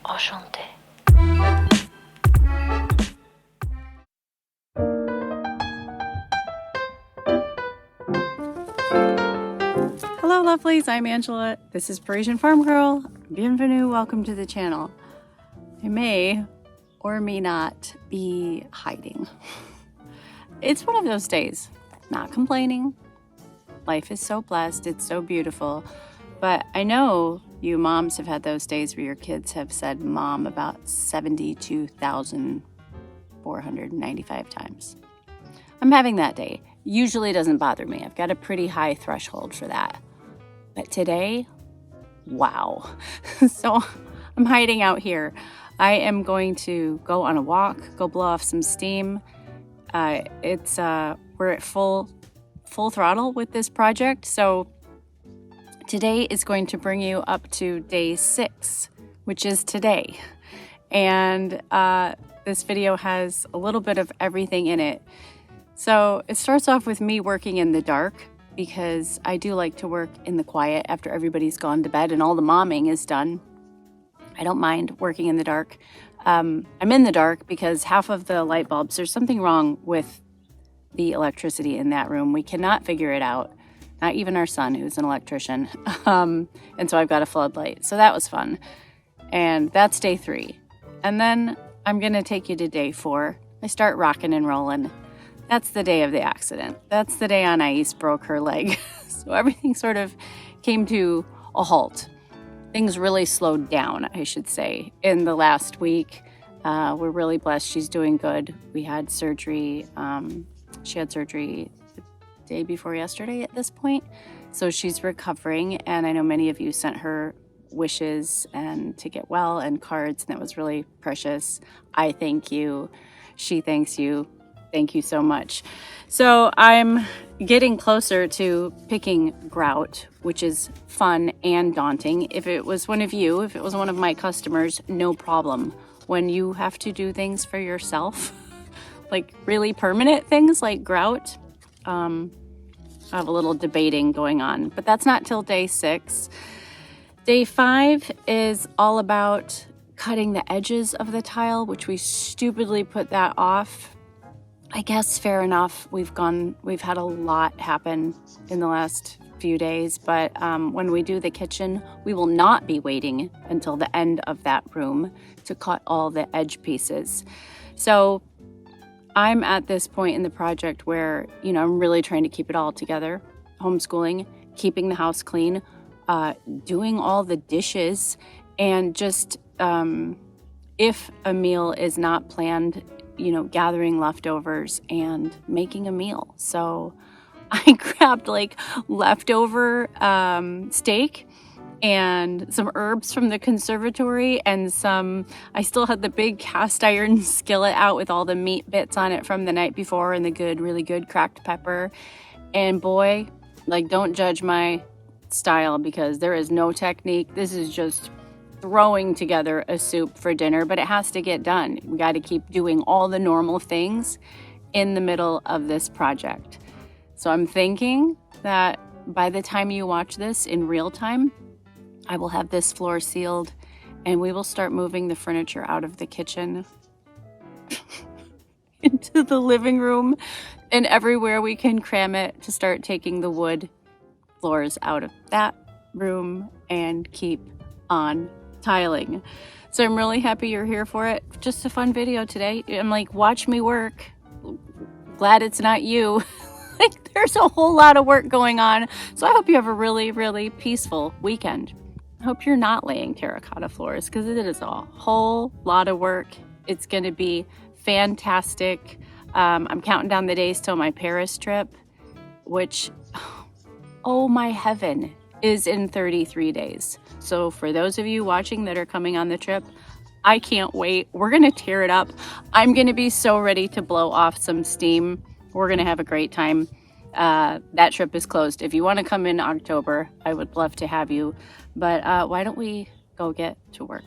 Enchanté. Hello lovelies, I'm Angela. This is Parisienne Farmgirl. Bienvenue, welcome to the channel. I may or may not be hiding. It's one of those days. Not complaining. Life is so blessed, it's so beautiful. But I know you moms have had those days where your kids have said mom about 72,495 times. I'm having that day. Usually doesn't bother me. I've got a pretty high threshold for that. But today, wow. So I'm hiding out here. I am going to go on a walk, go blow off some steam. We're at full throttle with this project. So today is going to bring you up to day 6, which is today. And this video has a little bit of everything in it. So it starts off with me working in the dark, because I do like to work in the quiet after everybody's gone to bed and all the momming is done. I don't mind working in the dark. I'm in the dark because half of the light bulbs, there's something wrong with the electricity in that room. We cannot figure it out. Not even our son, who's an electrician. And so I've got a floodlight. So that was fun. And that's day 3. And then I'm going to take you to day 4. I start rocking and rolling. That's the day of the accident. That's the day Anais broke her leg. So everything sort of came to a halt. Things really slowed down, I should say, in the last week. We're really blessed. She's doing good. We had surgery. She had surgery the day before yesterday at this point. So she's recovering. And I know many of you sent her wishes and to get well and cards. And that was really precious. I thank you. She thanks you. Thank you so much. So I'm getting closer to picking grout, which is fun and daunting. If it was one of you, if it was one of my customers, no problem. When you have to do things for yourself, like really permanent things like grout, I have a little debating going on, but that's not till day 6. Day 5 is all about cutting the edges of the tile, which we stupidly put that off. I guess fair enough. We've had a lot happen in the last few days, but when we do the kitchen, we will not be waiting until the end of that room to cut all the edge pieces. So I'm at this point in the project where, I'm really trying to keep it all together. Homeschooling, keeping the house clean, doing all the dishes, and just if a meal is not planned, gathering leftovers and making a meal. So I grabbed leftover steak and some herbs from the conservatory and I still had the big cast iron skillet out with all the meat bits on it from the night before and the really good cracked pepper. And boy, don't judge my style because there is no technique. This is just throwing together a soup for dinner, but it has to get done. We got to keep doing all the normal things in the middle of this project. So I'm thinking that by the time you watch this in real time, I will have this floor sealed and we will start moving the furniture out of the kitchen into the living room and everywhere we can cram it to start taking the wood floors out of that room and keep on tiling. So I'm really happy you're here for it. Just a fun video today. I'm watch me work. Glad it's not you. There's a whole lot of work going on. So I hope you have a really, really peaceful weekend. I hope you're not laying Terra Cotta floors because it is a whole lot of work. It's going to be fantastic. I'm counting down the days till my Paris trip, which, oh my heaven, is in 33 days. So for those of you watching that are coming on the trip, I can't wait. We're going to tear it up. I'm going to be so ready to blow off some steam. We're going to have a great time. That trip is closed. If you want to come in October, I would love to have you. But why don't we go get to work?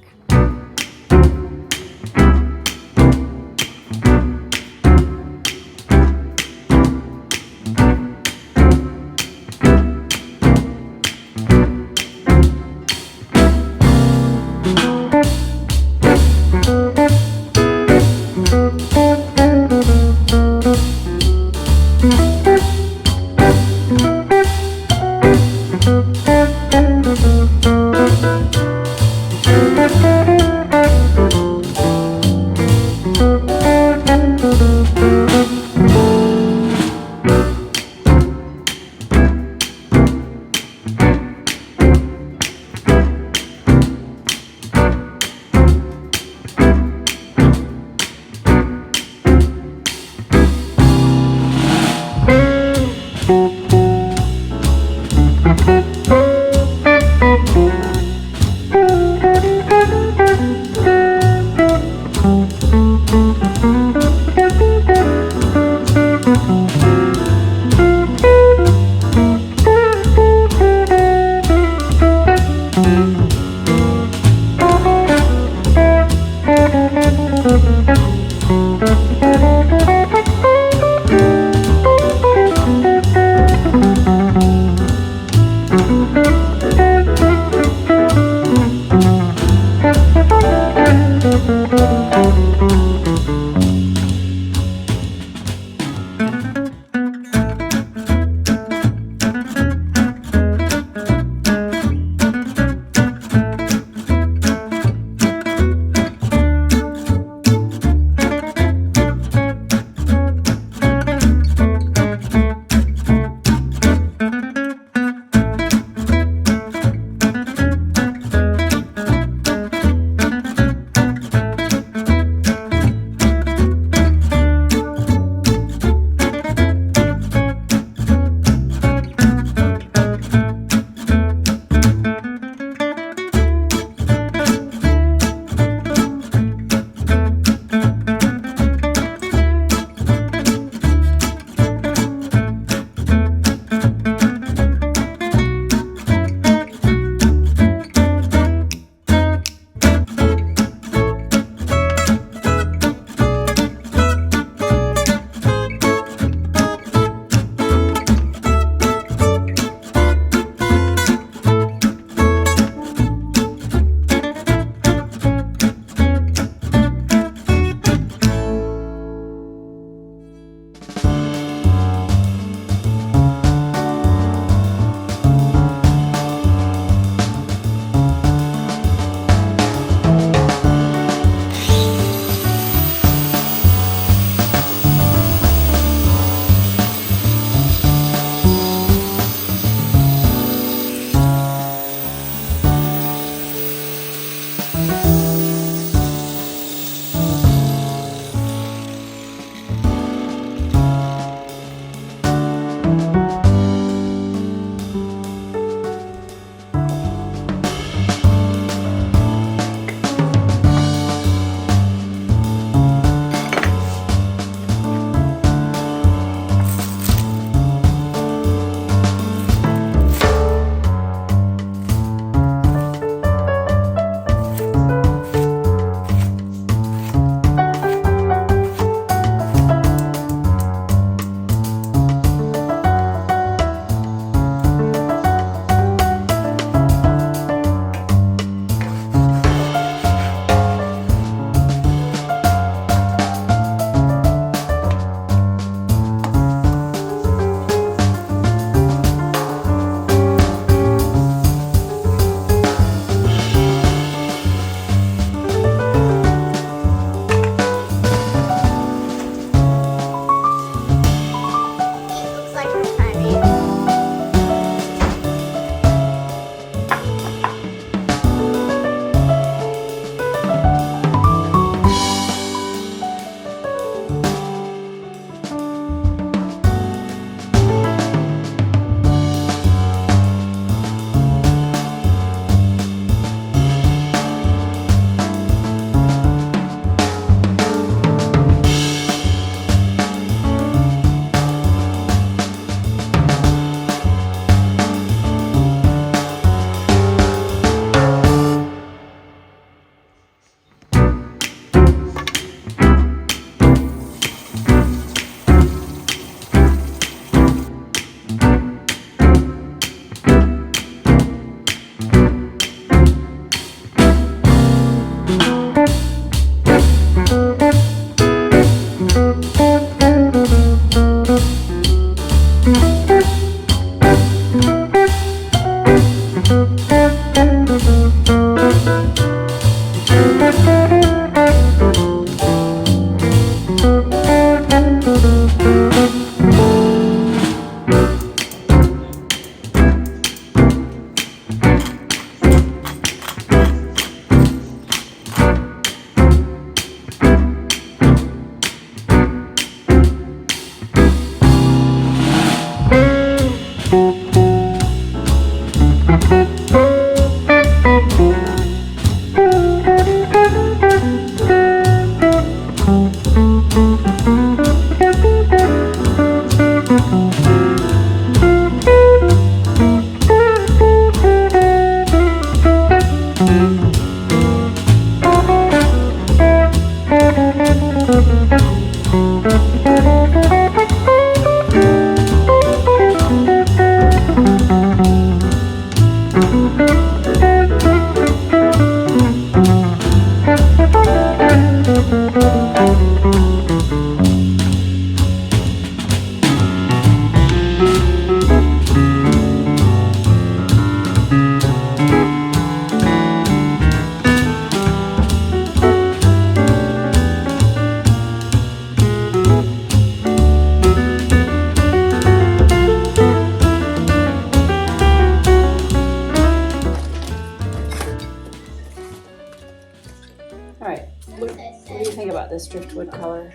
This driftwood color.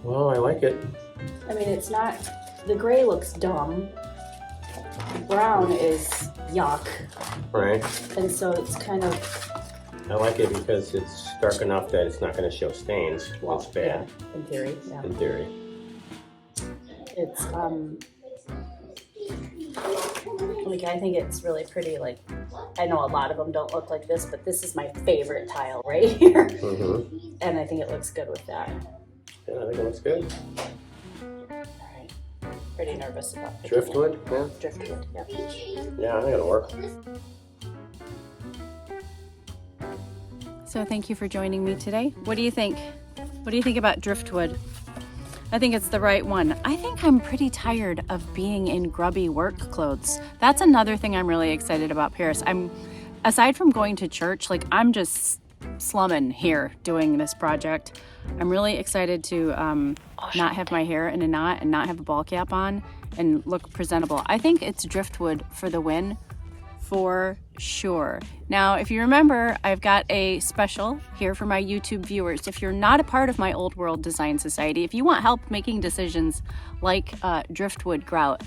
Well, I like it. I mean, it's not, the gray looks dumb. The brown is yuck. Right. And so it's kind of... I like it because it's dark enough that it's not going to show stains. Well, it's bad. Yeah, in theory, yeah. In theory. It's, like, I think it's really pretty. Like, I know a lot of them don't look like this, but this is my favorite tile right here. Mm-hmm. And I think it looks good with that. Yeah, I think it looks good. All right. Pretty nervous about it. Driftwood? Yeah. Driftwood, yeah. Yeah, I think it'll work. So thank you for joining me today. What do you think? What do you think about driftwood? I think it's the right one. I think I'm pretty tired of being in grubby work clothes. That's another thing I'm really excited about Paris. Aside from going to church, like I'm just slumming here doing this project. I'm really excited to not have my hair in a knot and not have a ball cap on and look presentable. I think it's driftwood for the win, for sure. Now, if you remember, I've got a special here for my YouTube viewers. If you're not a part of my Old World Design Society, if you want help making decisions like driftwood grout,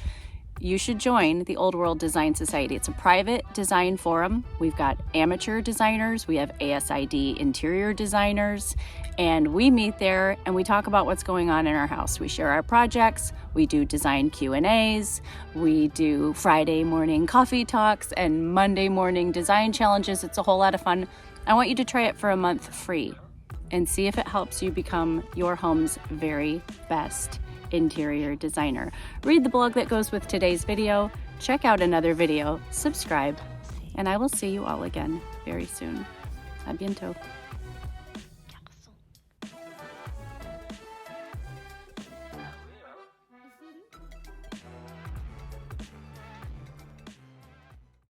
you should join the Old World Design Society. It's a private design forum. We've got amateur designers, we have ASID interior designers, and we meet there and we talk about what's going on in our house. We share our projects, we do design Q&As, we do Friday morning coffee talks and Monday morning design challenges. It's a whole lot of fun. I want you to try it for a month free and see if it helps you become your home's very best interior designer. Read the blog that goes with today's video, check out another video, subscribe, and I will see you all again very soon. A bientôt.